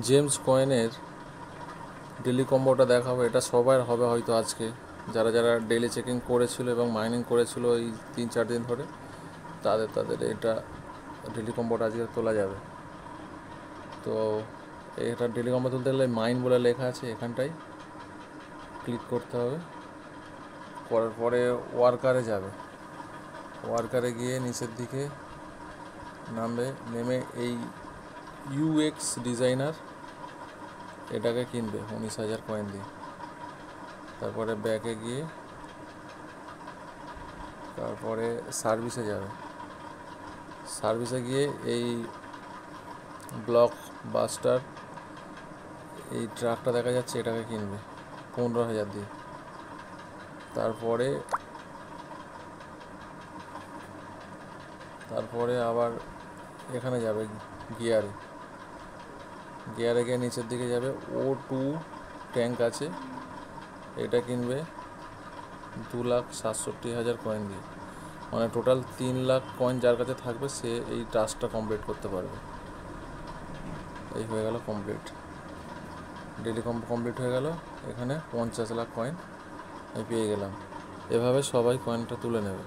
James কয়েনের daily কম্বোটা দেখাবো। এটা সবার হবে হয়তো আজকে, যারা যারা ডেলি চেকিং করেছিল এবং মাইনিং করেছিল এই 3-4 দিন ধরে, তাদের এটা ডেলি কম্বোটা আজকে তোলা যাবে। তো এটা ডেলি কম্বো তুলতে গেলে মাইন বলে লেখা আছে, এখানটায় ক্লিক করতে হবে। করার পরে ওয়ার্কারে যাবে, ওয়ার্কারে গিয়ে নিচের দিকে নামবে, নেমে এই ইউএক্স ডিজাইনার এটাকে কিনবে 19,000 কয়েন দিয়ে। তারপরে ব্যাকে গিয়ে তারপরে সার্ভিসে যাবে, সার্ভিসে গিয়ে এই ব্লক বাস্টার এই ট্রাকটা দেখা যাচ্ছে, এটাকে কিনবে 15,000 দিয়ে। তারপরে আবার এখানে যাবে গিয়ারে গিয়ে নিচের দিকে যাবে, O2 ট্যাঙ্ক আছে, এটা কিনবে 2,67,000 কয়েন দিয়ে। মানে টোটাল 3 লাখ কয়েন যার কাছে থাকবে সে এই টাস্কটা কমপ্লিট করতে পারবে। এই হয়ে গেল কমপ্লিট, ডেলি কমপ্লিট হয়ে গেল। এখানে 50 লাখ কয়েন আমি পেয়ে গেলাম। এভাবে সবাই কয়েনটা তুলে নেবে।